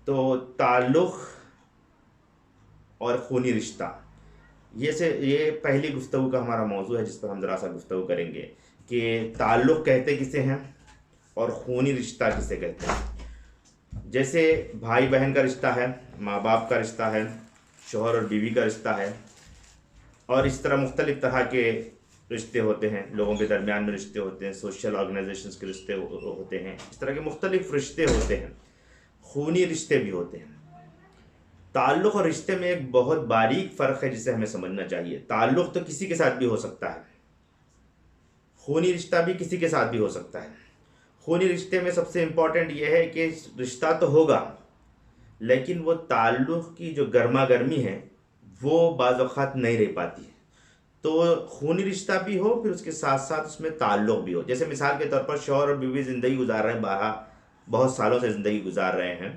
तो ताल्लुक़ और खूनी रिश्ता, ये पहली गुफ्तगू का हमारा मौजू है जिस पर हम ज़रा सा गुफ्तगू करेंगे कि ताल्लुक़ कहते किसे हैं और खूनी रिश्ता किसे कहते हैं। जैसे भाई बहन का रिश्ता है, माँ बाप का रिश्ता है, शौहर और बीवी का रिश्ता है, और इस तरह मुख्तलिफ़ तरह के रिश्ते होते हैं, लोगों के दरमियान में रिश्ते होते हैं, सोशल ऑर्गेनाइजेशंस के रिश्ते होते हैं, इस तरह के मुख्तलिफ़ रिश्ते होते हैं, खूनी रिश्ते भी होते हैं। ताल्लुक़ और रिश्ते में एक बहुत बारीक फ़र्क है जिसे हमें समझना चाहिए। ताल्लुक़ तो किसी के साथ भी हो सकता है, खूनी रिश्ता भी किसी के साथ भी हो सकता है। खूनी रिश्ते में सबसे इम्पॉर्टेंट यह है कि रिश्ता तो होगा, लेकिन वो ताल्लुक़ की जो गर्मा गर्मी है वो बाज़ औक़ात नहीं रह पाती है। तो खूनी रिश्ता भी हो, फिर उसके साथ साथ उसमें ताल्लुक़ भी हो। जैसे मिसाल के तौर पर शौहर और बीवी ज़िंदगी गुजार रहे हैं, बाहर बहुत सालों से ज़िंदगी गुजार रहे हैं,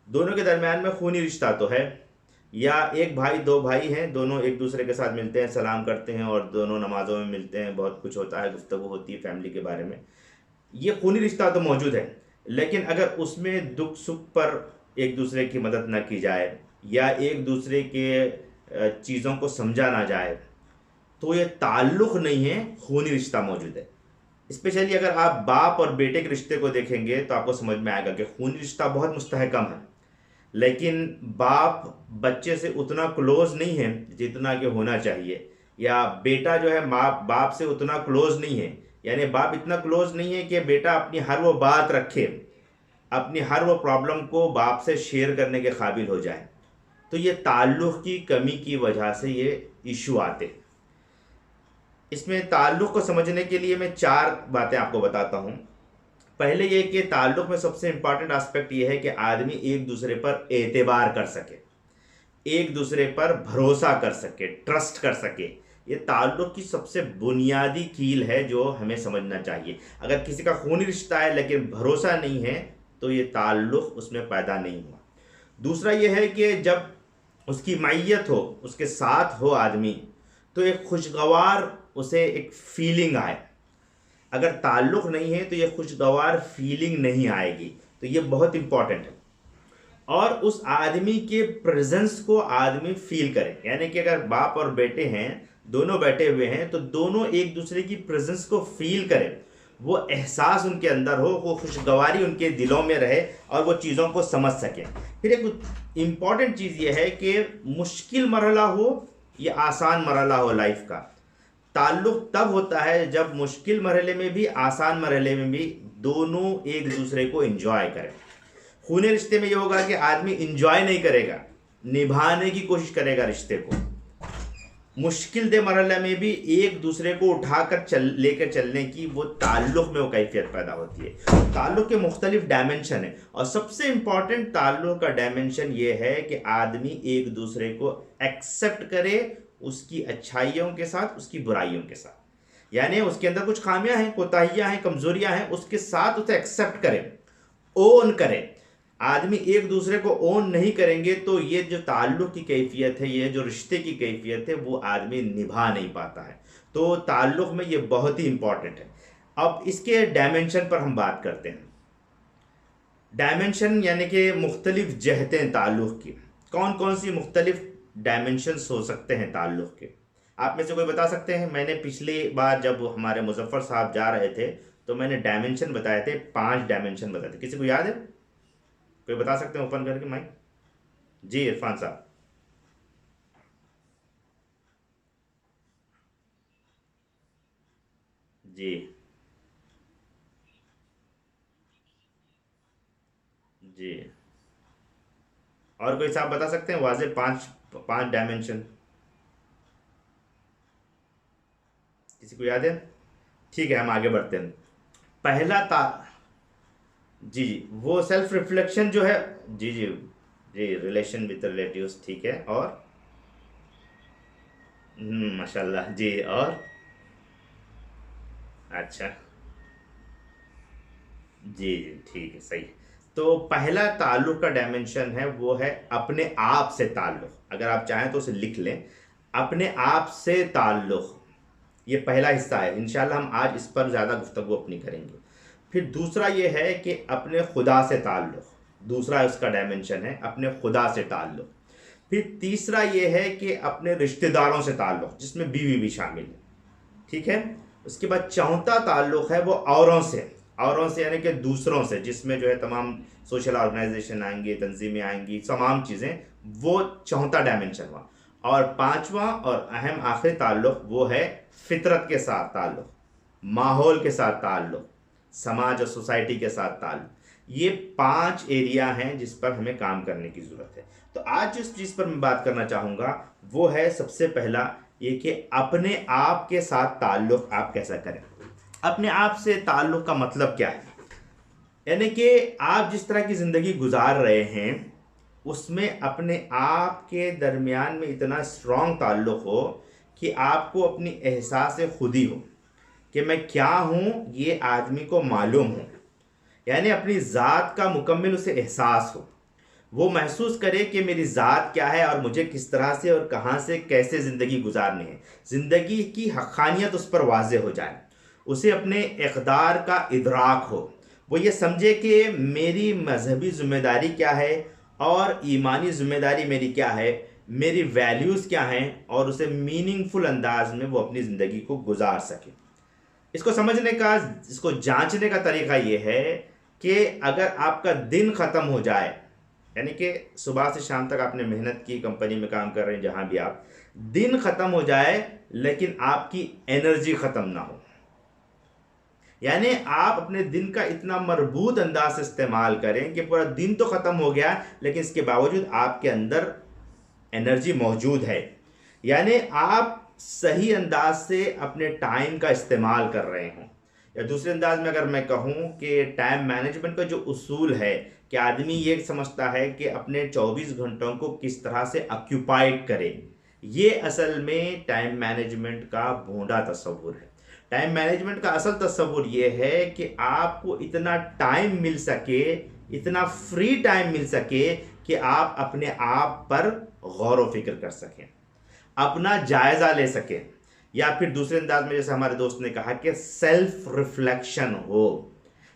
दोनों के दरमियान में खूनी रिश्ता तो है। या एक भाई दो भाई हैं, दोनों एक दूसरे के साथ मिलते हैं, सलाम करते हैं और दोनों नमाज़ों में मिलते हैं, बहुत कुछ होता है, गुफ्तगू होती है फैमिली के बारे में, ये खूनी रिश्ता तो मौजूद है। लेकिन अगर उसमें दुख सुख पर एक दूसरे की मदद ना की जाए या एक दूसरे के चीज़ों को समझा ना जाए तो ये ताल्लुक़ नहीं है, खूनी रिश्ता मौजूद है। स्पेशली अगर आप बाप और बेटे के रिश्ते को देखेंगे तो आपको समझ में आएगा कि खूनी रिश्ता बहुत मुस्तहकम है, लेकिन बाप बच्चे से उतना क्लोज़ नहीं है जितना कि होना चाहिए, या बेटा जो है माँ बाप से उतना क्लोज़ नहीं है, यानी बाप इतना क्लोज़ नहीं है कि बेटा अपनी हर वो बात रखे, अपनी हर वो प्रॉब्लम को बाप से शेयर करने के काबिल हो जाए। तो ये ताल्लुक़ की कमी की वजह से ये इशू आते हैं। इसमें ताल्लुक़ को समझने के लिए मैं 4 बातें आपको बताता हूँ। पहले ये कि ताल्लुक़ में सबसे इम्पॉर्टेंट एस्पेक्ट ये है कि आदमी एक दूसरे पर एतबार कर सके, एक दूसरे पर भरोसा कर सके, ट्रस्ट कर सके। ये ताल्लुक़ की सबसे बुनियादी कील है जो हमें समझना चाहिए। अगर किसी का खूनी रिश्ता है लेकिन भरोसा नहीं है तो ये ताल्लुक़ उसमें पैदा नहीं हुआ। दूसरा ये है कि जब उसकी मैयत हो, उसके साथ हो आदमी, तो एक खुशगवार उसे एक फीलिंग आए। अगर ताल्लुक़ नहीं है तो ये खुशगवार फीलिंग नहीं आएगी। तो ये बहुत इम्पॉर्टेंट है। और उस आदमी के प्रेजेंस को आदमी फील करे, यानी कि अगर बाप और बेटे हैं, दोनों बैठे हुए हैं, तो दोनों एक दूसरे की प्रेजेंस को फील करें, वो एहसास उनके अंदर हो, वो खुशगवारी उनके दिलों में रहे और वो चीज़ों को समझ सकें। फिर एक इम्पॉर्टेंट चीज़ ये है कि मुश्किल मरहला हो या आसान मरहला हो लाइफ का, ताल्लुक़ तब होता है जब मुश्किल मरहले में भी आसान मरहले में भी दोनों एक दूसरे को एंजॉय करें। खूनी रिश्ते में ये होगा कि आदमी एंजॉय नहीं करेगा, निभाने की कोशिश करेगा रिश्ते को। मुश्किल दे मरहले में भी एक दूसरे को उठाकर लेकर चलने की वो ताल्लुक़ में वो कैफियत पैदा होती है। ताल्लुक़ के मुख्तलिफ डायमेंशन है और सबसे इम्पॉर्टेंट ताल्लुक़ का डायमेंशन ये है कि आदमी एक दूसरे को एक्सेप्ट करे, उसकी अच्छाइयों के साथ, उसकी बुराइयों के साथ। यानी उसके अंदर कुछ खामियां हैं, कोताहियां हैं, कमजोरियां हैं, उसके साथ उसे एक्सेप्ट करें, ओन करें। आदमी एक दूसरे को ओन नहीं करेंगे तो ये जो ताल्लुक़ की कैफियत है, ये जो रिश्ते की कैफियत है, वो आदमी निभा नहीं पाता है। तो ताल्लुक़ में ये बहुत ही इंपॉर्टेंट है। अब इसके डायमेंशन पर हम बात करते हैं। डायमेंशन यानी कि मुख्तलिफ जहतें ताल्लुक़ की, कौन कौन सी मुख्तलिफ डायमेंशंस हो सकते हैं ताल्लुक़ के, आप में से कोई बता सकते हैं? मैंने पिछली बार जब हमारे मुजफ्फर साहब जा रहे थे तो मैंने डायमेंशन बताए थे, 5 डायमेंशन बताए थे। किसी को याद है? कोई बता सकते हैं ओपन करके माइक? जी इरफान साहब। जी जी, और कोई साहब बता सकते हैं वाज़े 5 5 डायमेंशन? किसी को याद है? ठीक है, हम आगे बढ़ते हैं। पहला ता जी जी, वो सेल्फ रिफ्लेक्शन जो है, जी जी जी, रिलेशन विद रिलेटिव्स, ठीक है। और माशाल्लाह जी। और अच्छा, जी जी, ठीक है, सही। तो पहला ताल्लुक़ का डायमेंशन है वो है अपने आप से ताल्लुक़। अगर आप चाहें तो उसे लिख लें, अपने आप से ताल्लुक़, ये पहला हिस्सा है। इंशाल्लाह हम आज इस पर ज़्यादा गुफ्तगू अपनी करेंगे। फिर दूसरा ये है कि अपने खुदा से ताल्लुक़, दूसरा उसका डायमेंशन है अपने खुदा से ताल्लुक़। फिर तीसरा ये है कि अपने रिश्तेदारों से ताल्लुक़, जिसमें बीवी भी शामिल है, ठीक है। उसके बाद चौथा ताल्लुक़ है वो औरों से यानी कि दूसरों से, जिसमें जो है तमाम सोशल ऑर्गेनाइजेशन आएंगे, तंजीमें आएंगी, तमाम चीज़ें, वो चौथा डायमेंशन हुआ। और पांचवा और अहम आखिरी ताल्लुक़ वो है फितरत के साथ ताल्लुक़, माहौल के साथ ताल्लुक़, समाज और सोसाइटी के साथ ताल्लुक़। ये 5 एरिया हैं जिस पर हमें काम करने की ज़रूरत है। तो आज जिस चीज़ पर मैं बात करना चाहूँगा वो है सबसे पहला ये कि अपने आप के साथ ताल्लुक़ आप कैसा करें। अपने आप से ताल्लुक़ का मतलब क्या है? यानी कि आप जिस तरह की ज़िंदगी गुजार रहे हैं उसमें अपने आप के दरमियान में इतना स्ट्रॉन्ग ताल्लुक़ हो कि आपको अपनी एहसास खुदी हो कि मैं क्या हूँ, ये आदमी को मालूम हो। यानी अपनी ज़ात का मुकम्मल उसे एहसास हो, वो महसूस करे कि मेरी ज़ात क्या है और मुझे किस तरह से और कहाँ से कैसे ज़िंदगी गुजारनी है। ज़िंदगी की हक़ानियत उस पर वाज़े हो जाए, उसे अपने इक़दार का इदराक हो, वो ये समझे कि मेरी मजहबी ज़िम्मेदारी क्या है और ईमानी ज़िम्मेदारी मेरी क्या है, मेरी वैल्यूज़ क्या हैं, और उसे मीनिंगफुल अंदाज में वो अपनी ज़िंदगी को गुजार सके। इसको समझने का, इसको जांचने का तरीका ये है कि अगर आपका दिन ख़त्म हो जाए, यानी कि सुबह से शाम तक आपने मेहनत की, कंपनी में काम कर रहे हैं, जहाँ भी आप, दिन ख़त्म हो जाए लेकिन आपकी एनर्जी ख़त्म ना हो, यानी आप अपने दिन का इतना मरबूत अंदाज से इस्तेमाल करें कि पूरा दिन तो ख़त्म हो गया लेकिन इसके बावजूद आपके अंदर एनर्जी मौजूद है। यानी आप सही अंदाज से अपने टाइम का इस्तेमाल कर रहे हों। या दूसरे अंदाज में अगर मैं कहूँ कि टाइम मैनेजमेंट का जो उसूल है कि आदमी ये समझता है कि अपने 24 घंटों को किस तरह से ऑक्यूपाइड करे, ये असल में टाइम मैनेजमेंट का भोंडा तस्वुर है। टाइम मैनेजमेंट का असल तस्वुर ये है कि आपको इतना टाइम मिल सके, इतना फ्री टाइम मिल सके कि आप अपने आप पर गौर व फिक्र कर सकें, अपना जायज़ा ले सकें, या फिर दूसरे अंदाज में जैसे हमारे दोस्त ने कहा कि सेल्फ रिफ्लेक्शन हो।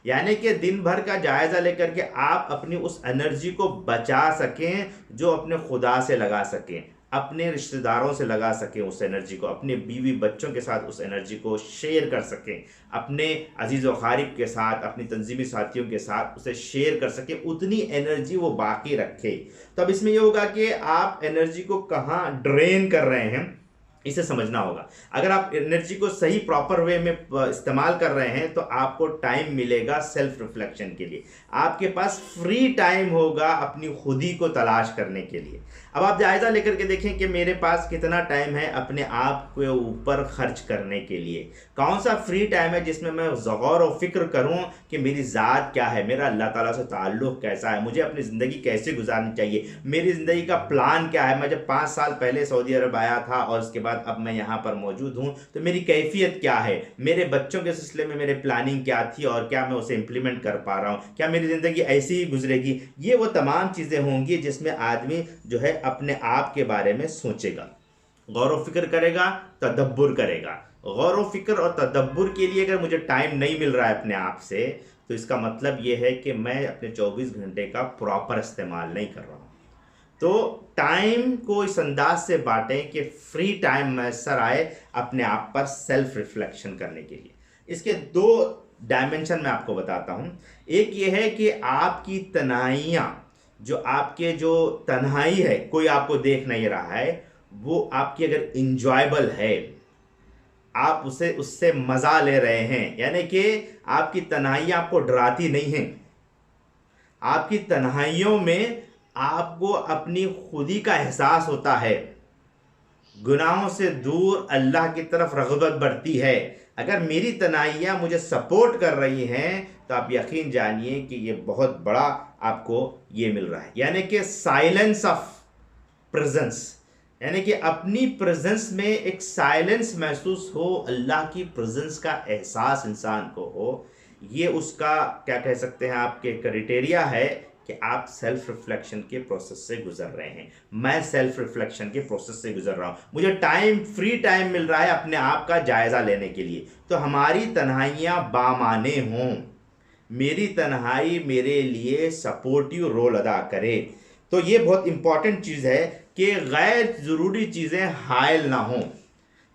यानी कि दिन भर का जायज़ा लेकर के आप अपनी उस एनर्जी को बचा सकें जो अपने खुदा से लगा सकें, अपने रिश्तेदारों से लगा सकें उस एनर्जी को, अपने बीवी बच्चों के साथ उस एनर्जी को शेयर कर सकें, अपने अजीज़ व क़ारिब के साथ, अपनी तंजीमी साथियों के साथ उसे शेयर कर सकें, उतनी एनर्जी वो बाकी रखे। तो अब इसमें ये होगा कि आप एनर्जी को कहाँ ड्रेन कर रहे हैं, इसे समझना होगा। अगर आप एनर्जी को सही प्रॉपर वे में इस्तेमाल कर रहे हैं तो आपको टाइम मिलेगा सेल्फ रिफ्लेक्शन के लिए, आपके पास फ्री टाइम होगा अपनी खुदी को तलाश करने के लिए। अब आप जायज़ा लेकर के देखें कि मेरे पास कितना टाइम है अपने आप के ऊपर खर्च करने के लिए, कौन सा फ्री टाइम है जिसमें मैं गौर और फिक्र करूं कि मेरी ज़ात क्या है, मेरा अल्लाह ताला से ताल्लुक़ कैसा है, मुझे अपनी ज़िंदगी कैसे गुजारनी चाहिए, मेरी ज़िंदगी का प्लान क्या है। मैं जब 5 साल पहले सऊदी अरब आया था और उसके बाद अब मैं यहाँ पर मौजूद हूँ तो मेरी कैफियत क्या है, मेरे बच्चों के सिलसिले में मेरे प्लानिंग क्या थी और क्या मैं उसे इम्प्लीमेंट कर पा रहा हूँ, क्या मेरी ज़िंदगी ऐसी ही गुजरेगी। ये वो तमाम चीज़ें होंगी जिसमें आदमी जो है अपने आप के बारे में सोचेगा, गौर व फिक्र करेगा, तदब्बुर करेगा। गौर व फिक्र और तदब्बुर के लिए अगर मुझे टाइम नहीं मिल रहा है अपने आप से, तो इसका मतलब ये है कि मैं अपने 24 घंटे का प्रॉपर इस्तेमाल नहीं कर रहा हूँ। तो टाइम को इस अंदाज से बांटें कि फ्री टाइम मैसर आए अपने आप पर सेल्फ रिफ्लेक्शन करने के लिए। इसके 2 डायमेंशन मैं आपको बताता हूँ। एक ये है कि आपकी तन्हाइयाँ, जो आपके जो तन्हाई है, कोई आपको देख नहीं रहा है, वो आपकी अगर इंजॉयबल है, आप उससे मज़ा ले रहे हैं, यानी कि आपकी तन्हाइयाँ आपको डराती नहीं हैं, आपकी तन्हाइयों में आपको अपनी खुदी का एहसास होता है, गुनाहों से दूर अल्लाह की तरफ रग़बत बढ़ती है। अगर मेरी तन्हाइयाँ मुझे सपोर्ट कर रही हैं तो आप यकीन जानिए कि ये बहुत बड़ा आपको ये मिल रहा है, यानी कि साइलेंस ऑफ प्रेजेंस, यानी कि अपनी प्रेजेंस में एक साइलेंस महसूस हो, अल्लाह की प्रेजेंस का एहसास इंसान को हो। ये उसका क्या कह सकते हैं, आपके क्राइटेरिया है कि आप सेल्फ रिफ्लेक्शन के प्रोसेस से गुजर रहे हैं। मैं सेल्फ रिफ्लेक्शन के प्रोसेस से गुजर रहा हूँ, मुझे टाइम, फ्री टाइम मिल रहा है अपने आप का जायज़ा लेने के लिए। तो हमारी तन्हाइयाँ बामाने हों, मेरी तन्हाई मेरे लिए सपोर्टिव रोल अदा करे। तो ये बहुत इंपॉर्टेंट चीज़ है कि गैर ज़रूरी चीज़ें हायल ना हों,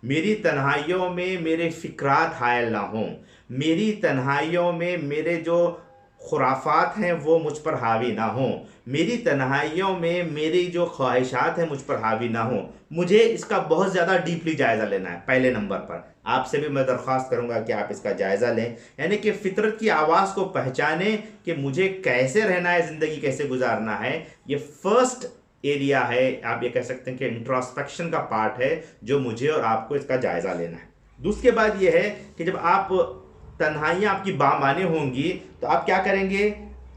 मेरी तन्हाइयों में मेरे फ़िक्रात हायल ना हों, मेरी तन्हाइयों में मेरे जो खुराफात हैं वो मुझ पर हावी ना हों, मेरी तन्हाइयों में मेरी जो ख्वाहिशात हैं मुझ पर हावी ना हों। मुझे इसका बहुत ज़्यादा डीपली जायज़ा लेना है। पहले नंबर पर आपसे भी मैं दरख्वास्त करूंगा कि आप इसका जायज़ा लें, यानी कि फितरत की आवाज़ को पहचानें कि मुझे कैसे रहना है, ज़िंदगी कैसे गुजारना है। ये फर्स्ट एरिया है, आप ये कह सकते हैं कि इंट्रोस्पेक्शन का पार्ट है जो मुझे और आपको इसका जायज़ा लेना है। दूसरे बात यह है कि जब आप तन्हाइयाँ आपकी बामाने होंगी तो आप क्या करेंगे,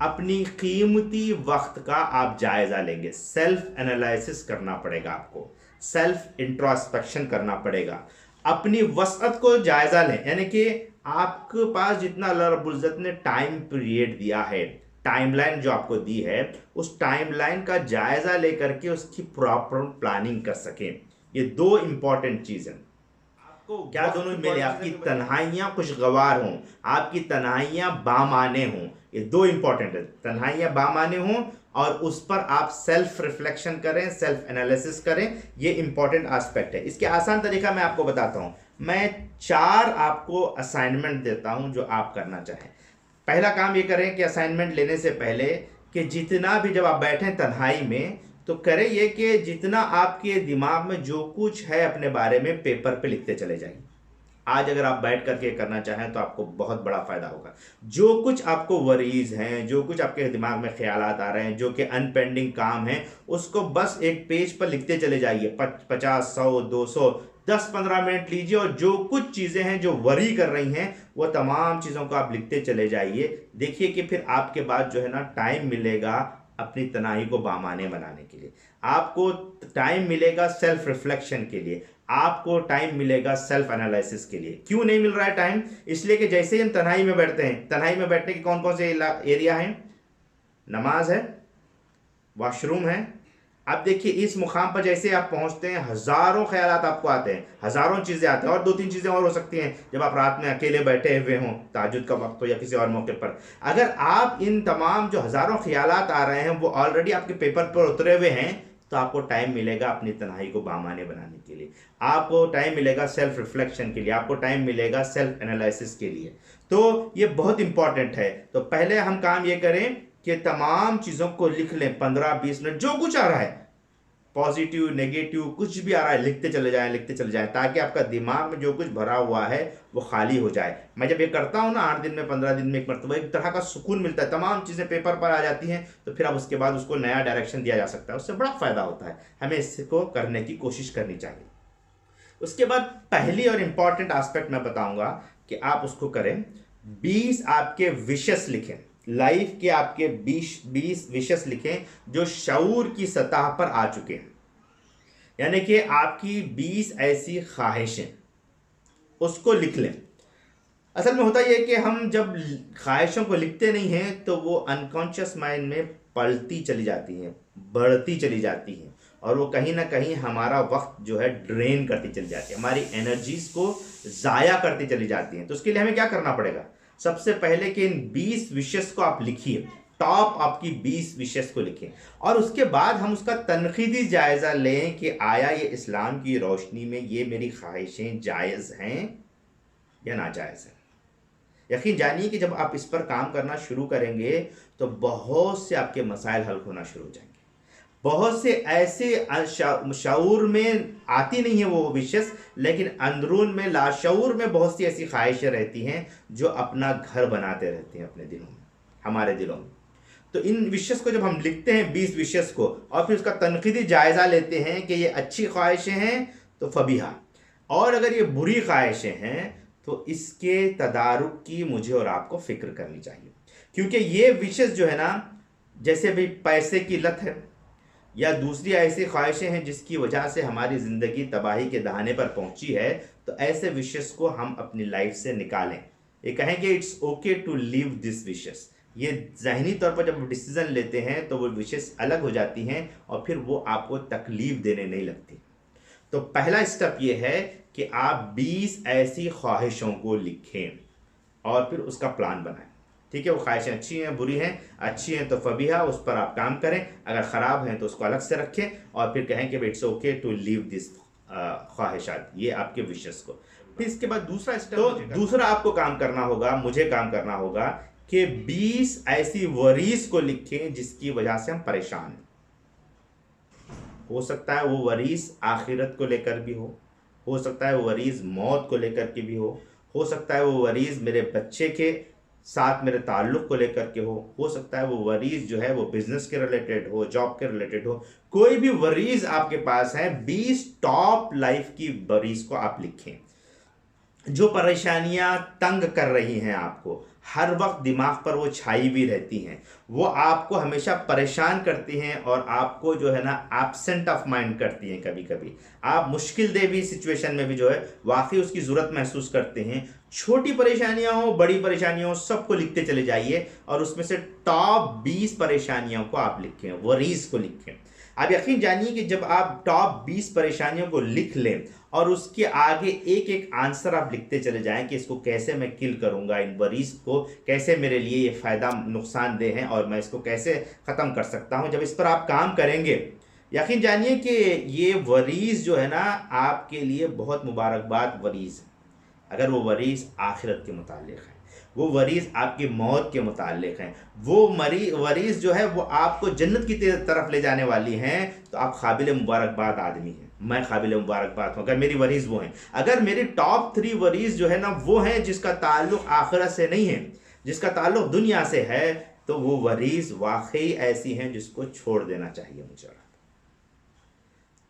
अपनी कीमती वक्त का आप जायज़ा लेंगे। सेल्फ एनालिसिस करना पड़ेगा, आपको सेल्फ इंट्रोस्पेक्शन करना पड़ेगा, अपनी वसअत को जायज़ा लें, यानी कि आपके पास जितना अल्लाह रब्बुल इज़्ज़त ने टाइम पीरियड दिया है, टाइमलाइन जो आपको दी है, उस टाइमलाइन का जायज़ा लेकर के उसकी प्रॉपर प्लानिंग कर सकें। ये दो इंपॉर्टेंट चीज़ हैं। आपको क्या दोनों मिले, आपकी तन्हाइयाँ खुशगवार हों, आपकी तन्हाइयाँ बामाने हों। ये दो इंपॉर्टेंट है, तन्हाइयाँ बामाने हों और उस पर आप सेल्फ रिफ्लेक्शन करें, सेल्फ एनालिसिस करें। ये इंपॉर्टेंट एस्पेक्ट है। इसके आसान तरीका मैं आपको बताता हूँ। मैं 4 आपको असाइनमेंट देता हूँ जो आप करना चाहें। पहला काम ये करें कि असाइनमेंट लेने से पहले कि जितना भी जब आप बैठें तन्हाई में तो करें ये कि जितना आपके दिमाग में जो कुछ है अपने बारे में पेपर पे लिखते चले जाइए। आज अगर आप बैठ करके करना चाहें तो आपको बहुत बड़ा फायदा होगा। जो कुछ आपको वरीज हैं, जो कुछ आपके दिमाग में ख्यालात आ रहे हैं, जो कि अनपेंडिंग काम है, उसको बस एक पेज पर लिखते चले जाइए। 50, 100, 200, 10-15 मिनट लीजिए और जो कुछ चीज़ें हैं जो वरी कर रही हैं वो तमाम चीज़ों को आप लिखते चले जाइए। देखिए कि फिर आपके पास जो है ना टाइम मिलेगा अपनी तनाही को बामाने बनाने के लिए, आपको टाइम मिलेगा सेल्फ रिफ्लेक्शन के लिए, आपको टाइम मिलेगा सेल्फ एनालिसिस के लिए। क्यों नहीं मिल रहा है टाइम? इसलिए कि जैसे ही हम तन्हाई में बैठते हैं, तन्हाई में बैठने के कौन कौन से एरिया हैं? नमाज है, वॉशरूम है। अब देखिए इस मुकाम पर जैसे आप पहुंचते हैं हजारों ख्यालात आपको आते हैं, हजारों चीज़ें आती हैं, और 2-3 चीज़ें और हो सकती हैं जब आप रात में अकेले बैठे हुए हों, ताजुद का वक्त हो या किसी और मौके पर। अगर आप इन तमाम जो हजारों ख्यालात आ रहे हैं वो ऑलरेडी आपके पेपर पर उतरे हुए हैं तो आपको टाइम मिलेगा अपनी तन्हाई को बामाने बनाने के लिए, आपको टाइम मिलेगा सेल्फ रिफ्लेक्शन के लिए, आपको टाइम मिलेगा सेल्फ एनालिसिस के लिए। तो ये बहुत इंपॉर्टेंट है। तो पहले हम काम ये करें कि तमाम चीज़ों को लिख लें। 15-20 मिनट जो कुछ आ रहा है, पॉजिटिव नेगेटिव कुछ भी आ रहा है, लिखते चले जाएं, लिखते चले जाएं, ताकि आपका दिमाग में जो कुछ भरा हुआ है वो खाली हो जाए। मैं जब ये करता हूँ ना 8 दिन में, 15 दिन में एक मरतबा, एक तरह का सुकून मिलता है, तमाम चीज़ें पेपर पर आ जाती हैं। तो फिर अब उसके बाद उसको नया डायरेक्शन दिया जा सकता है, उससे बड़ा फ़ायदा होता है। हमें इसको करने की कोशिश करनी चाहिए। उसके बाद पहली और इंपॉर्टेंट एस्पेक्ट मैं बताऊंगा कि आप उसको करें। 20 आपके विशेस लिखें, लाइफ के आपके 20 विशेस लिखें जो शऊर की सतह पर आ चुके हैं, यानी कि आपकी 20 ऐसी ख्वाहिशें, उसको लिख लें। असल में होता यह है कि हम जब ख्वाहिशों को लिखते नहीं हैं तो वो अनकॉन्शियस माइंड में पलती चली जाती हैं, बढ़ती चली जाती हैं, और वो कहीं ना कहीं हमारा वक्त जो है ड्रेन करती चली जाती है, हमारी एनर्जीज को ज़ाया करती चली जाती हैं। तो उसके लिए हमें क्या करना पड़ेगा? सबसे पहले कि इन 20 विशेस को आप लिखिए, टॉप आपकी 20 विशेस को लिखें, और उसके बाद हम उसका तनकीदी जायज़ा लें कि आया ये इस्लाम की रोशनी में ये मेरी ख्वाहिशें जायज़ हैं या नाजायज़ हैं। यकीन जानिए कि जब आप इस पर काम करना शुरू करेंगे तो बहुत से आपके मसाइल हल होना शुरू हो जाएंगे। बहुत से ऐसे शऊर में आती नहीं है वो विशेष, लेकिन अंदरून में लाशऊर में बहुत सी ऐसी ख्वाहिशें रहती हैं जो अपना घर बनाते रहते हैं अपने दिलों में, हमारे दिलों में। तो इन विशेष को जब हम लिखते हैं 20 विशेष को, और फिर उसका तनकीदी जायज़ा लेते हैं कि ये अच्छी ख्वाहिशें हैं तो फबीहा, और अगर ये बुरी ख्वाहिशें हैं तो इसके तदारुक की मुझे और आपको फिक्र करनी चाहिए। क्योंकि ये विशेष जो है ना, जैसे भाई पैसे की लत है या दूसरी ऐसी ख्वाहिशें हैं जिसकी वजह से हमारी ज़िंदगी तबाही के दहाने पर पहुंची है, तो ऐसे विशेष को हम अपनी लाइफ से निकालें। ये कहें कि it's okay to leave this विशेष। ये ज़हनी तौर पर जब डिसीज़न लेते हैं तो वो विशेष अलग हो जाती हैं और फिर वो आपको तकलीफ़ देने नहीं लगती। तो पहला स्टेप ये है कि आप 20 ऐसी ख्वाहिशों को लिखें और फिर उसका प्लान बनाएं। ठीक है, वो ख्वाहिशें अच्छी हैं बुरी हैं, अच्छी हैं तो फबीहा, उस पर आप काम करें, अगर ख़राब हैं तो उसको अलग से रखें और फिर कहें कि it's okay to leave this ख्वाहिशात, ये आपके विशेष को। फिर इसके बाद दूसरा स्टेप, तो दूसरा आपको काम करना होगा, मुझे काम करना होगा कि 20 ऐसी वरीज को लिखें जिसकी वजह से हम परेशान हैं। हो सकता है वो वरीज आखिरत को लेकर भी हो सकता है वो वरीज मौत को लेकर के भी हो सकता है वो वरीज मेरे बच्चे के साथ मेरे ताल्लुक़ को लेकर के हो सकता है वो वरीज जो है वो बिजनेस के रिलेटेड हो, जॉब के रिलेटेड हो, कोई भी वरीज आपके पास है, 20 टॉप लाइफ की वरीज को आप लिखें जो परेशानियां तंग कर रही हैं आपको, हर वक्त दिमाग पर वो छाई भी रहती हैं, वो आपको हमेशा परेशान करती हैं और आपको जो है ना एब्सेंट ऑफ माइंड करती हैं। कभी कभी आप मुश्किल दे भी सिचुएशन में भी जो है वाकई उसकी ज़रूरत महसूस करते हैं। छोटी परेशानियां हो, बड़ी परेशानियां हो, सबको लिखते चले जाइए और उसमें से टॉप 20 परेशानियों को आप लिखें, वरीज को लिखें। आप यकीन जानिए कि जब आप टॉप 20 परेशानियों को लिख लें और उसके आगे एक एक आंसर आप लिखते चले जाएं कि इसको कैसे मैं किल करूंगा, इन वरीज को कैसे मेरे लिए ये फ़ायदा नुकसानदेह हैं और मैं इसको कैसे ख़त्म कर सकता हूं, जब इस पर आप काम करेंगे यकीन जानिए कि ये वरीज जो है ना आपके लिए बहुत मुबारकबाद वरीज है। अगर वो वरीज आखिरत के मुताल्लिक़ है, वो वरीज आपकी मौत के मुताल्लिक़ हैं, वो वरीज जो है वो आपको जन्नत की तरफ ले जाने वाली हैं, तो आप काबिल मुबारकबाद आदमी हैं। मैं काबिल मुबारकबाद हूँ अगर मेरी वरीज वो हैं। अगर मेरी टॉप 3 वरीज जो है ना वो हैं जिसका ताल्लुक़ आखिरत से नहीं है, जिसका ताल्लुक़ दुनिया से है, तो वो वरीज वाकई ऐसी हैं जिसको छोड़ देना चाहिए मुझे।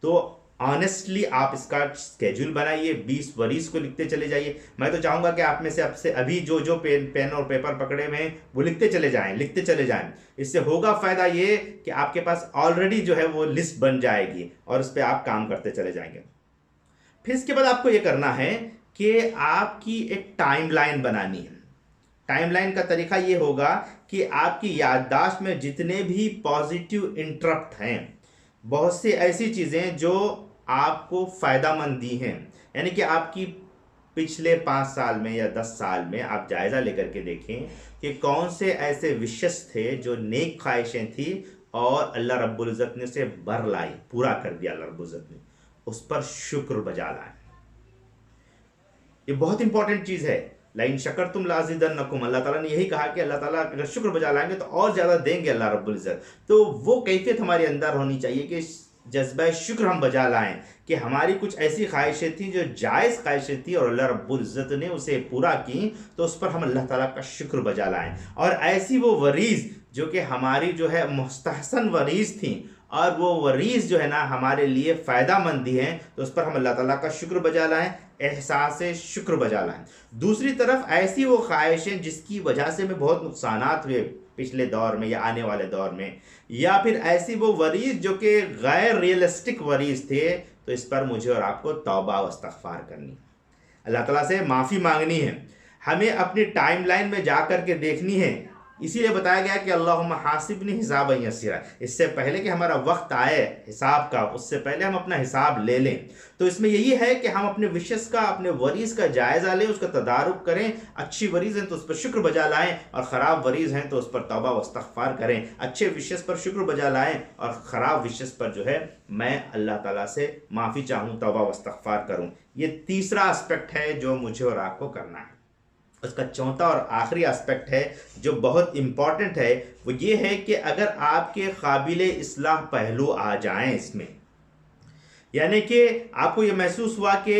तो ऑनेस्टली आप इसका स्केड्यूल बनाइए, 20 वरीज को लिखते चले जाइए। मैं तो चाहूँगा कि आप में से अब से अभी जो जो पेन और पेपर पकड़े हुए हैं वो लिखते चले जाएं। इससे होगा फ़ायदा ये कि आपके पास ऑलरेडी जो है वो लिस्ट बन जाएगी और उस पर आप काम करते चले जाएंगे। फिर इसके बाद आपको ये करना है कि आपकी एक टाइमलाइन बनानी है। टाइमलाइन का तरीका ये होगा कि आपकी याददाश्त में जितने भी पॉजिटिव इंटरप्ट हैं, बहुत सी ऐसी चीज़ें जो आपको फ़ायदामंद दी हैं, यानी कि आपकी पिछले 5 साल में या 10 साल में आप जायज़ा लेकर के देखें कि कौन से ऐसे विशेष थे जो नेक ख्वाहिशें थी और अल्लाह रब्बुल इज़्ज़त ने उसे भर लाई, पूरा कर दिया अल्लाह रब्बुल इज़्ज़त ने, उस पर शुक्र बजा लाएं। ये बहुत इंपॉर्टेंट चीज़ है। लाइन शकर तुम लाज़िदन्नकुम, अल्लाह ताला ने यही कहा कि अल्लाह ताला अगर शुक्र बजा लाएंगे तो और ज़्यादा देंगे अल्लाह रब्बुल इज़्ज़त। तो वो कैफियत हमारे अंदर होनी चाहिए कि जज्बा शुक्र हम बजा लाएं कि हमारी कुछ ऐसी ख्वाहिशें थी जो जायज़ ख्वाहिशें थी और अल्लाह रब्बुल इज़्ज़त ने उसे पूरा की, तो उस पर हम अल्लाह ताला का शुक्र बजा लाएं। और ऐसी वो वरीज़ जो कि हमारी जो है मुस्तहसन वरीज़ थी और वो वरीज़ जो है ना हमारे लिए फ़ायदामंद हैं, तो उस पर हम अल्लाह ताला का शुक्र बजा लाएं, एहसास शुक्र बजा लाएं। दूसरी तरफ ऐसी वो ख्वाहिशें जिसकी वजह से हमें बहुत नुकसानात हुए पिछले दौर में या आने वाले दौर में, या फिर ऐसी वो वरीज़ जो कि गैर रियलिस्टिक वरीज़ थे, तो इस पर मुझे और आपको तौबा व इस्तग़फ़ार करनी, अल्लाह ताला से माफ़ी मांगनी है। हमें अपनी टाइमलाइन में जा कर के देखनी है। इसीलिए बताया गया कि अल्लाहुम्मा हासिबनी हिसाबन यसीरा, इससे पहले कि हमारा वक्त आए हिसाब का, उससे पहले हम अपना हिसाब ले लें। तो इसमें यही है कि हम अपने विशेष का, अपने वरीज़ का जायज़ा लें, उसका तदारुक करें। अच्छी वरीज़ हैं तो उस पर शुक्र बजा लाएं और ख़राब वरीज़ हैं तो उस पर तौबा व इस्तग़फ़ार करें। अच्छे विशेष पर शुक्र बजा लाएं और ख़राब विशेष पर जो है मैं अल्लाह ताला से माफ़ी चाहूँ, तौबा व इस्तग़फ़ार करूँ। ये तीसरा एस्पेक्ट है जो मुझे और आपको करना है। उसका चौथा और आखिरी एस्पेक्ट है जो बहुत इम्पॉर्टेंट है, वो ये है कि अगर आपके काबिल इस्लाह पहलू आ जाएं इसमें, यानी कि आपको ये महसूस हुआ कि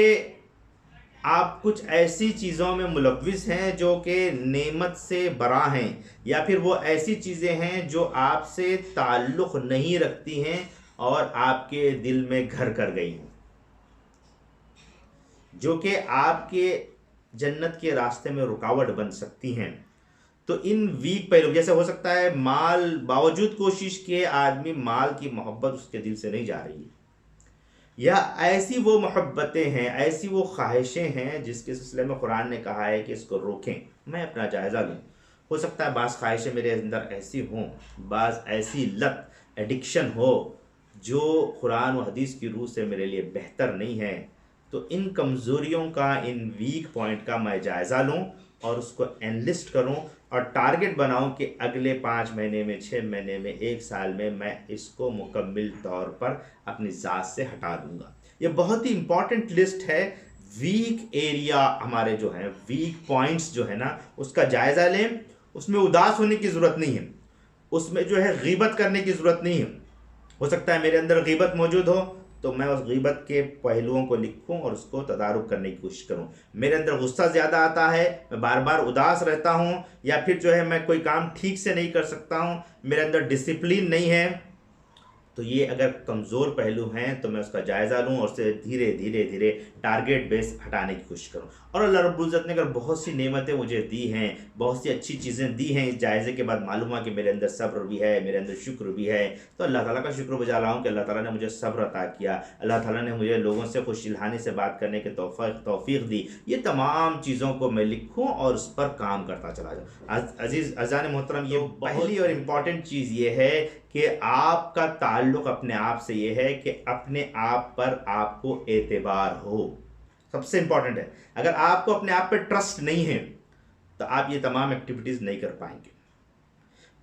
आप कुछ ऐसी चीज़ों में मुलव्विस हैं जो कि नेमत से बरा हैं, या फिर वो ऐसी चीज़ें हैं जो आपसे ताल्लुक़ नहीं रखती हैं और आपके दिल में घर कर गई हैं, जो कि आपके जन्नत के रास्ते में रुकावट बन सकती हैं। तो इन वीक पहलू, जैसे हो सकता है माल, बावजूद कोशिश के आदमी माल की मोहब्बत उसके दिल से नहीं जा रही है, या ऐसी वो मोहब्बतें हैं, ऐसी वो ख्वाहिशें हैं जिसके सिलसिले में कुरान ने कहा है कि इसको रोकें, मैं अपना जायज़ा लूँ। हो सकता है बाज़ ख्वाहिशें मेरे अंदर ऐसी हों, बाज़ ऐसी लत, एडिक्शन हो जो कुरान व हदीस की रूह से मेरे लिए बेहतर नहीं है। तो इन कमज़ोरियों का, इन वीक पॉइंट का मैं जायज़ा लूँ और उसको एनलिस्ट करूं और टारगेट बनाऊं कि अगले 5 महीने में, 6 महीने में, 1 साल में मैं इसको मुकम्मल तौर पर अपनी ज़ात से हटा दूंगा। ये बहुत ही इंपॉर्टेंट लिस्ट है। वीक एरिया हमारे जो हैं, वीक पॉइंट्स जो है ना, उसका जायज़ा लें। उसमें उदास होने की ज़रूरत नहीं है, उसमें जो है गीबत करने की ज़रूरत नहीं है। हो सकता है मेरे अंदर गीबत मौजूद हो, तो मैं उस गीबत के पहलुओं को लिखूं और उसको तदारुक करने की कोशिश करूं। मेरे अंदर गुस्सा ज़्यादा आता है, मैं बार बार उदास रहता हूं, या फिर जो है मैं कोई काम ठीक से नहीं कर सकता हूं, मेरे अंदर डिसिप्लिन नहीं है, तो ये अगर कमज़ोर पहलू हैं तो मैं उसका जायज़ा लूँ और उसे धीरे धीरे धीरे टारगेट बेस हटाने की कोशिश करूँ। और अल्लाह रब्बुल इज़्ज़त ने अगर बहुत सी नेमतें मुझे दी हैं, बहुत सी अच्छी चीज़ें दी हैं, इस जायज़े के बाद मालूम है कि मेरे अंदर सब्र भी है, मेरे अंदर शुक्र भी है, तो अल्लाह ताला का शुक्र बजा रहा हूँ कि अल्लाह ताला ने मुझे सब्र अता किया, अल्लाह ताला ने मुझे लोगों से खुशदिलानी से बात करने की तौफीक दी। ये तमाम चीज़ों को मैं लिखूँ और उस पर काम करता चला जाऊँ। अजीज़ अज़ान मोहतरम, ये पहली और इम्पॉर्टेंट चीज़ ये है कि आपका ताल्लुक़ अपने आप से ये है कि अपने आप पर आपको एतबार हो। सबसे इंपॉर्टेंट है। अगर आपको अपने आप पे ट्रस्ट नहीं है तो आप ये तमाम एक्टिविटीज़ नहीं कर पाएंगे।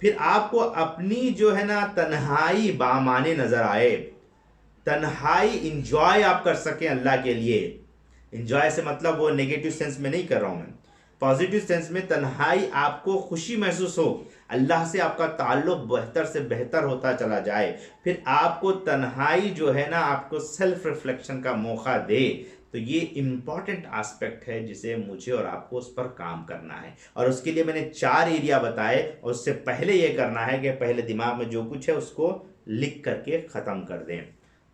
फिर आपको अपनी जो है ना तन्हाई बामाने नज़र आए, तन्हाई इंजॉय आप कर सकें अल्लाह के लिए। इंजॉय से मतलब वो नेगेटिव सेंस में नहीं कर रहा हूँ मैं, पॉजिटिव सेंस में तन्हाई आपको खुशी महसूस हो, अल्लाह से आपका ताल्लुक़ बेहतर से बेहतर होता चला जाए। फिर आपको तन्हाई जो है ना आपको सेल्फ रिफ्लेक्शन का मौका दे। तो ये इम्पॉर्टेंट आस्पेक्ट है जिसे मुझे और आपको उस पर काम करना है। और उसके लिए मैंने 4 एरिया बताए, और उससे पहले ये करना है कि पहले दिमाग में जो कुछ है उसको लिख करके ख़त्म कर दें।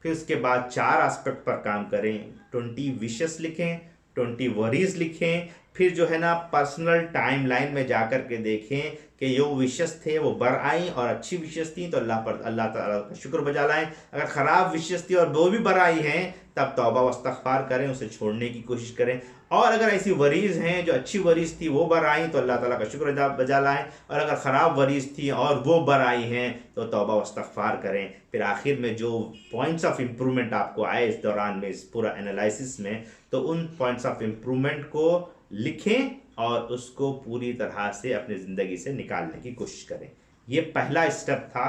फिर उसके बाद 4 एस्पेक्ट पर काम करें, 20 विशेस लिखें, 20 वरीज लिखें। फिर जो है ना पर्सनल टाइम लाइन में जा कर के देखें कि जो विशेस थे वो बर आई और अच्छी विशेस थी तो अल्लाह ताला का शुक्र बजा लाएं। अगर ख़राब विशेस थी और वो भी बर आई हैं तब तौबा व इस्तग़फ़ार करें, उसे छोड़ने की कोशिश करें। और अगर ऐसी वरीज़ हैं जो अच्छी वरीज़ थी वो बर आई तो अल्लाह ताला का शुक्र बजा लाएं, और अगर ख़राब वरीज़ थी और वो बर आई हैं तो तौबा व इस्तग़फ़ार करें। फिर आखिर में जो पॉइंट्स ऑफ इम्प्रूवमेंट आपको आए इस दौरान में, इस पूरा एनालिसिस में, तो उन पॉइंट्स ऑफ इम्प्रूवमेंट को लिखें और उसको पूरी तरह से अपनी ज़िंदगी से निकालने की कोशिश करें। ये पहला स्टेप था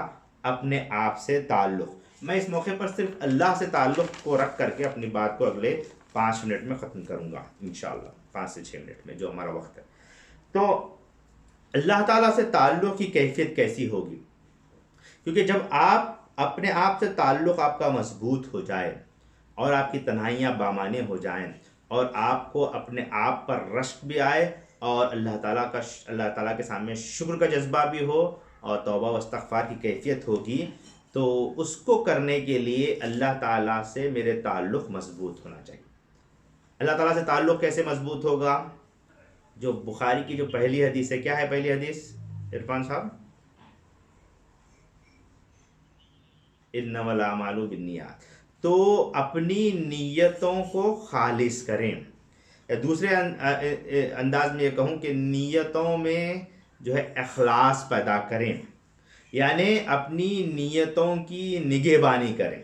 अपने आप से ताल्लुक़। मैं इस मौके पर सिर्फ अल्लाह से ताल्लुक़ को रख करके अपनी बात को अगले 5 मिनट में ख़त्म करूँगा इंशाअल्लाह, 5 से 6 मिनट में जो हमारा वक्त है। तो अल्लाह ताला से ताल्लुक़ की कैफियत कैसी होगी? क्योंकि जब आप अपने आप से ताल्लुक़ आपका मजबूत हो जाए और आपकी तन्हाइयाँ बामाने हो जाएं और आपको अपने आप पर रश्क भी आए और अल्लाह ताला के सामने शुक्र का जज्बा भी हो और तौबा व इस्तग़फ़ार की कैफियत होगी, तो उसको करने के लिए अल्लाह ताला से मेरे ताल्लुक़ मजबूत होना चाहिए। अल्लाह ताला से ताल्लुक़ कैसे मजबूत होगा? जो बुखारी की जो पहली हदीस है, क्या है पहली हदीस इरफान साहब? इन्नमल अमालु बिन्नियात। तो अपनी नीयतों को खालिस करें, या दूसरे अंदाज में ये कहूँ कि नीयतों में जो है इखलास पैदा करें, यानी अपनी नीयतों की निगहबानी करें,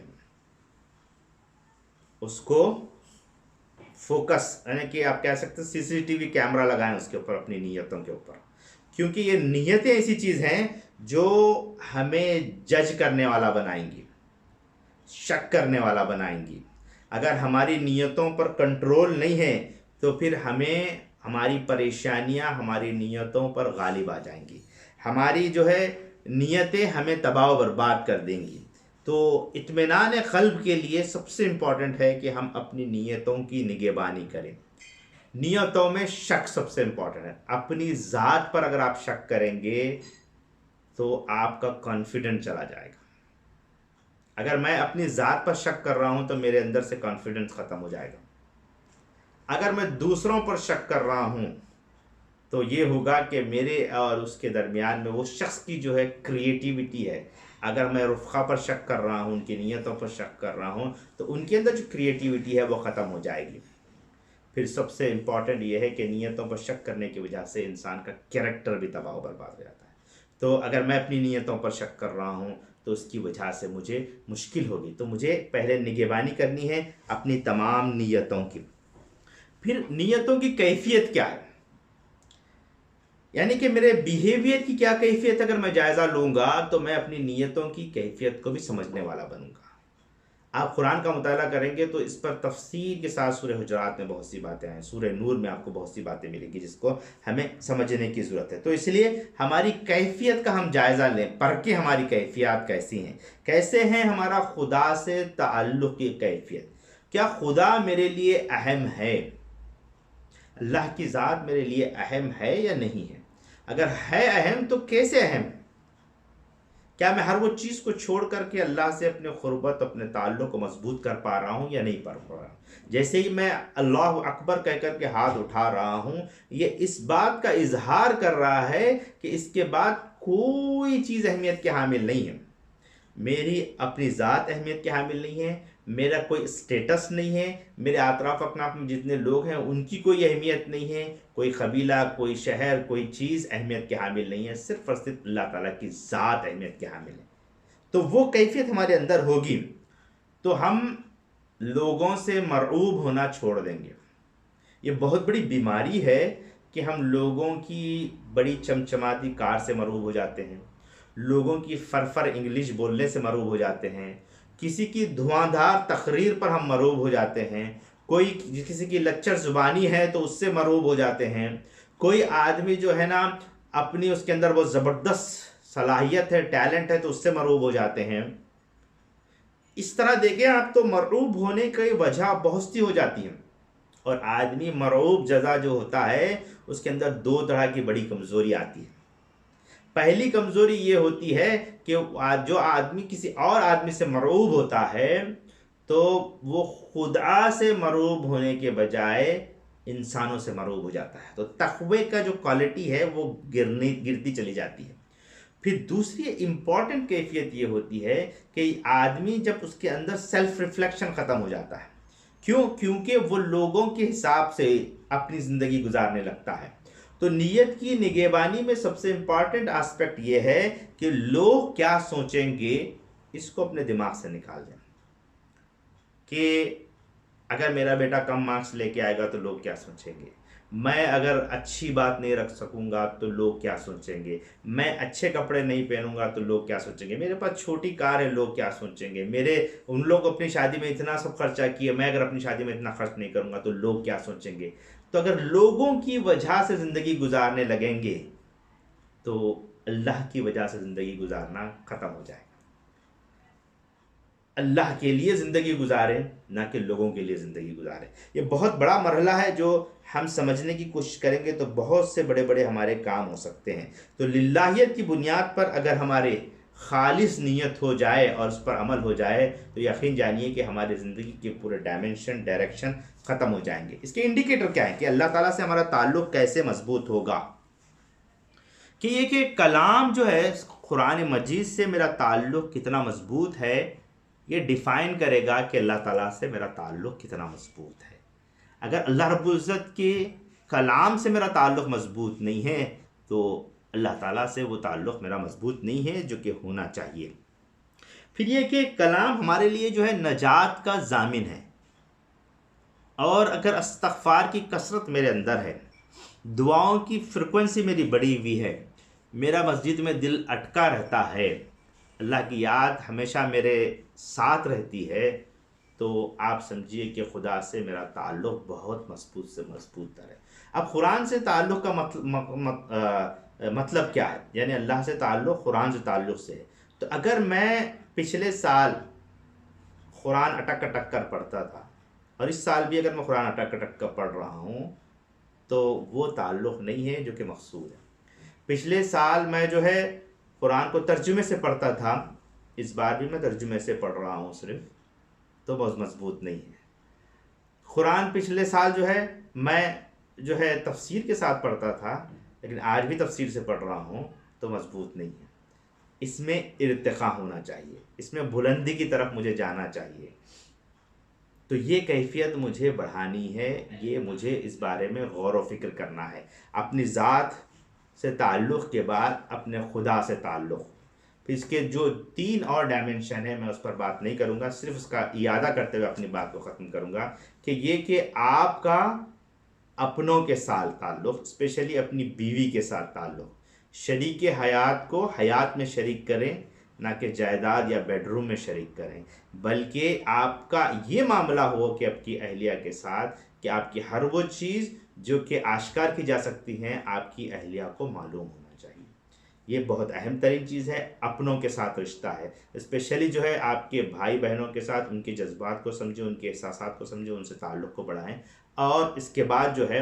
उसको फोकस, यानी कि आप कह सकते हैं सीसीटीवी कैमरा लगाएं उसके ऊपर, अपनी नीयतों के ऊपर। क्योंकि ये नीयतें ऐसी चीज़ हैं जो हमें जज करने वाला बनाएंगी, शक करने वाला बनाएंगी। अगर हमारी नीयतों पर कंट्रोल नहीं है तो फिर हमें हमारी परेशानियां हमारी नीयतों पर गालिब आ जाएंगी, हमारी जो है नीयतें हमें तबाह बर्बाद कर देंगी। तो इत्मीनान क़ल्ब के लिए सबसे इम्पॉर्टेंट है कि हम अपनी नीयतों की निगहबानी करें। नीयतों में शक सबसे इम्पॉर्टेंट है। अपनी ज़ात पर अगर आप शक करेंगे तो आपका कॉन्फिडेंस चला जाएगा। अगर मैं अपनी ज़ात पर शक कर रहा हूँ तो मेरे अंदर से कॉन्फिडेंस ख़त्म हो जाएगा। अगर मैं दूसरों पर शक कर रहा हूँ तो ये होगा कि मेरे और उसके दरमियान में वो शख्स की जो है क्रिएटिविटी है। अगर मैं रुफ़क़ा पर शक कर रहा हूँ, उनकी नीयतों पर शक कर रहा हूँ, तो उनके अंदर जो क्रिएटिविटी है वो ख़त्म हो जाएगी। फिर सबसे इम्पॉर्टेंट ये है कि नीयतों पर शक करने की वजह से इंसान का कैरेक्टर भी तबाह बर्बाद हो जाता है। तो अगर मैं अपनी नीयतों पर शक कर रहा हूँ तो उसकी वजह से मुझे मुश्किल होगी। तो मुझे पहले निगहबानी करनी है अपनी तमाम नीयतों की। फिर नीयतों की कैफियत क्या है? यानी कि मेरे बिहेवियर की क्या कैफियत, अगर मैं जायज़ा लूँगा तो मैं अपनी नीयतों की कैफियत को भी समझने वाला बनूँगा। आप कुरान का मुताला करेंगे तो इस पर तफसील के साथ सूरह हुजरात में बहुत सी बातें हैं, सूरह नूर में आपको बहुत सी बातें मिलेंगी जिसको हमें समझने की ज़रूरत है। तो इसलिए हमारी कैफियत का हम जायज़ा लें, पर कि हमारी कैफियत कैसी हैं, कैसे हैं हमारा खुदा से ताल्लुक़ की कैफियत। क्या खुदा मेरे लिए अहम है, अल्लाह की ज़ात मेरे लिए अहम है या नहीं है? अगर है अहम तो कैसे अहम है? क्या मैं हर वो चीज़ को छोड़ करके अल्लाह से अपने क़ुर्बत, अपने ताल्लुक़ को मजबूत कर पा रहा हूँ या नहीं कर पा रहा हूँ? जैसे ही मैं अल्लाह अकबर कह कर के हाथ उठा रहा हूँ, ये इस बात का इजहार कर रहा है कि इसके बाद कोई चीज़ अहमियत के हामिल नहीं है। मेरी अपनी ज़ात अहमियत के हामिल नहीं है, मेरा कोई स्टेटस नहीं है, मेरे आतराफ अकनाफ में जितने लोग हैं उनकी कोई अहमियत नहीं है, कोई कबीला, कोई शहर, कोई चीज़ अहमियत के हामिल नहीं है, सिर्फ़ और सिर्फ अल्लाह ताला की ज़ात अहमियत के हामिल है। तो वो कैफियत हमारे अंदर होगी तो हम लोगों से मरऊब होना छोड़ देंगे। ये बहुत बड़ी बीमारी है कि हम लोगों की बड़ी चमचमाती कार से मरऊब हो जाते हैं, लोगों की फरफर इंग्लिश बोलने से मरऊब हो जाते हैं, किसी की धुआंधार तकरीर पर हम मरऊब हो जाते हैं, कोई किसी की लच्चर ज़ुबानी है तो उससे मरऊब हो जाते हैं, कोई आदमी जो है ना अपनी उसके अंदर वो ज़बरदस्त सलाहियत है, टैलेंट है तो उससे मरऊब हो जाते हैं। इस तरह देखें आप तो मरऊब होने की वजह बहुत सी हो जाती हैं। और आदमी मरऊब जज़ा जो होता है उसके अंदर दो तरह की बड़ी कमज़ोरी आती है। पहली कमज़ोरी ये होती है कि जो आदमी किसी और आदमी से मरऊब होता है तो वो खुदा से मरऊब होने के बजाय इंसानों से मरऊब हो जाता है। तो तक़वे का जो क्वालिटी है वो गिरती चली जाती है। फिर दूसरी इम्पॉर्टेंट कैफियत ये होती है कि आदमी जब उसके अंदर सेल्फ रिफ्लेक्शन ख़त्म हो जाता है। क्यों? क्योंकि वो लोगों के हिसाब से अपनी ज़िंदगी गुजारने लगता है। तो नीयत की निगहबानी में सबसे इम्पॉर्टेंट एस्पेक्ट ये है कि लोग क्या सोचेंगे, इसको अपने दिमाग से निकाल दें। कि अगर मेरा बेटा कम मार्क्स लेके आएगा तो लोग क्या सोचेंगे, मैं अगर अच्छी बात नहीं रख सकूंगा तो लोग क्या सोचेंगे, मैं अच्छे कपड़े नहीं पहनूंगा तो लोग क्या सोचेंगे, मेरे पास छोटी कार है लोग क्या सोचेंगे, मेरे उन लोग अपनी शादी में इतना सब खर्चा किया, मैं अगर अपनी शादी में इतना खर्च नहीं करूंगा तो लोग क्या सोचेंगे। तो अगर लोगों की वजह से ज़िंदगी गुजारने लगेंगे तो अल्लाह की वजह से ज़िंदगी गुजारना ख़त्म हो जाएगा। अल्लाह के लिए ज़िंदगी गुजारें, ना कि लोगों के लिए ज़िंदगी गुजारें। ये बहुत बड़ा मरहला है जो हम समझने की कोशिश करेंगे तो बहुत से बड़े बड़े हमारे काम हो सकते हैं। तो लिल्लाहियत की बुनियाद पर अगर हमारे खालिस नीयत हो जाए और उस पर अमल हो जाए तो यकीन जानिए कि हमारी ज़िंदगी के पूरे डायमेंशन, डायरेक्शन ख़त्म हो जाएंगे। इसके इंडिकेटर क्या है कि अल्लाह ताला से हमारा ताल्लुक़ कैसे मजबूत होगा, कि ये कि कलाम जो है कुरान मजीद से मेरा ताल्लुक़ कितना मजबूत है, ये डिफ़ाइन करेगा कि अल्लाह ताला से मेरा ताल्लुक़ कितना मजबूत है। अगर अल्लाह रब्बुल इज़्ज़त के कलाम से मेरा ताल्लुक़ मजबूत नहीं है तो अल्लाह ताला से वो ताल्लुक़ मेरा मजबूत नहीं है जो कि होना चाहिए। फिर ये कि कलाम हमारे लिए जो है नजात का ज़ामिन है। और अगर इस्तग़फ़ार की कसरत मेरे अंदर है, दुआओं की फ्रिक्वेंसी मेरी बढ़ी हुई है, मेरा मस्जिद में दिल अटका रहता है, अल्लाह की याद हमेशा मेरे साथ रहती है, तो आप समझिए कि खुदा से मेरा ताल्लुक़ बहुत मजबूत से मजबूत तर है। अब कुरान से ताल्लुक़ का मतलब क्या है, यानी अल्लाह से ताल्लुक़ कुरान से ताल्लुक़ से है। तो अगर मैं पिछले साल कुरान अटक अटक कर पढ़ता था और इस साल भी अगर मैं कुरान अटक अटक कर पढ़ रहा हूँ तो वो ताल्लुक़ नहीं है जो कि मकसूद है। पिछले साल मैं जो है कुरान को तर्जुमे से पढ़ता था, इस बार भी मैं तर्जुमे से पढ़ रहा हूँ सिर्फ, तो बहुत मजबूत नहीं है। कुरान पिछले साल जो है मैं जो है तफसीर के साथ पढ़ता था, लेकिन आज भी तफसीर से पढ़ रहा हूँ तो मजबूत नहीं है। इसमें इर्तिक़ा होना चाहिए, इसमें बुलंदी की तरफ मुझे जाना चाहिए। तो ये कैफियत मुझे बढ़ानी है, ये मुझे इस बारे में गौर व फिक्र करना है। अपनी ज़ात से ताल्लुक़ के बाद अपने खुदा से ताल्लुक़, फिर इसके जो 3 और डायमेंशन है मैं उस पर बात नहीं करूँगा, सिर्फ उसका इयादा करते हुए अपनी बात को ख़त्म करूँगा कि ये कि आपका अपनों के साथ ताल्लुक़, स्पेशली अपनी बीवी के साथ ताल्लुक़, शरीक हयात को हयात में शरीक करें, ना कि जायदाद या बेडरूम में शरीक करें, बल्कि आपका ये मामला हो कि आपकी अहलिया के साथ कि आपकी हर वो चीज़ जो कि आश्कार की जा सकती हैं आपकी अहलिया को मालूम होना चाहिए। ये बहुत अहम तरीन चीज़ है। अपनों के साथ रिश्ता है, स्पेशली जो है आपके भाई बहनों के साथ उनके जज्बात को समझें, उनके एहसासात को समझें, उनसे ताल्लुक़ को बढ़ाएं। और इसके बाद जो है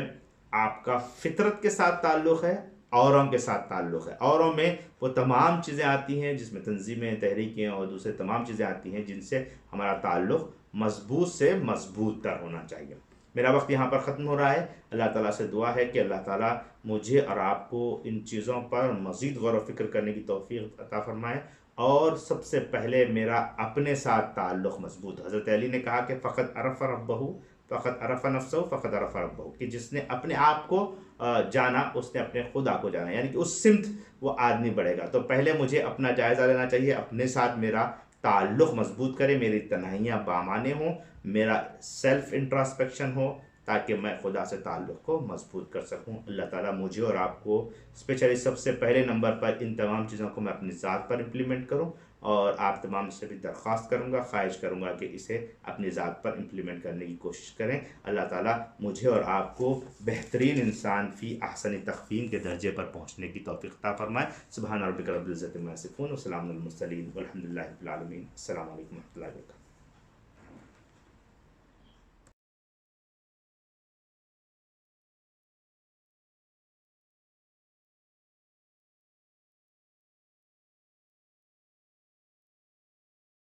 आपका फितरत के साथ ताल्लुक़ है, औरों के साथ ताल्लुक़ है। औरों में वो तमाम चीज़ें आती हैं जिसमें तंजीमें, तहरीकें और दूसरे तमाम चीज़ें आती हैं जिनसे हमारा ताल्लुक़ मजबूत से मजबूत तर होना चाहिए। मेरा वक्त यहाँ पर ख़त्म हो रहा है। अल्लाह ताला से दुआ है कि अल्लाह ताला मुझे और आपको इन चीज़ों पर मज़ीद गौर व फ़िक्र करने की तौफ़ीक़ अता फ़रमाए। और सबसे पहले मेरा अपने साथ ताल्लुक़ मजबूत। हज़रत अली ने कहा कि फ़क़त अरफ़ रब्बहू फ़क़त अरफ़ नफ़्सहू फ़क़त अरफ़ रब्बहू, कि जिसने अपने आप को जाना उसने अपने खुदा को जाना, यानी कि उस सिमत वो आदमी बढ़ेगा। तो पहले मुझे अपना जायज़ा लेना चाहिए, अपने साथ मेरा ताल्लुक़ मजबूत करे, मेरी तन्हाइयाँ बामाने हों, मेरा सेल्फ़ इंट्रोस्पेक्शन हो, ताकि मैं खुदा से ताल्लुक़ को मजबूत कर सकूँ। अल्लाह ताला मुझे और आपको स्पेशली सबसे पहले नंबर पर इन तमाम चीज़ों को मैं अपनी ज़ात पर इम्प्लीमेंट करूँ, और आप तमाम से भी दरख्वास्त करूँगा, ख्वाहिश करूँगा कि इसे अपनी ज़ात पर इम्प्लीमेंट करने की कोशिश करें। अल्लाह ताला मुझे और आपको बेहतरीन इंसान फ़ी अहसन तक़वीम के दर्जे पर पहुँचने की तौफ़ीक़ अता फ़रमाए। सुब्हान रब्बिक रब्बिल इज़्ज़ति अम्मा यसिफ़ून व सलामुन अलल मुरसलीन वल्हम्दुलिल्लाहि रब्बिल आलमीन। अस्सलामु अलैकुम व रहमतुल्लाहि व बरकातुहू।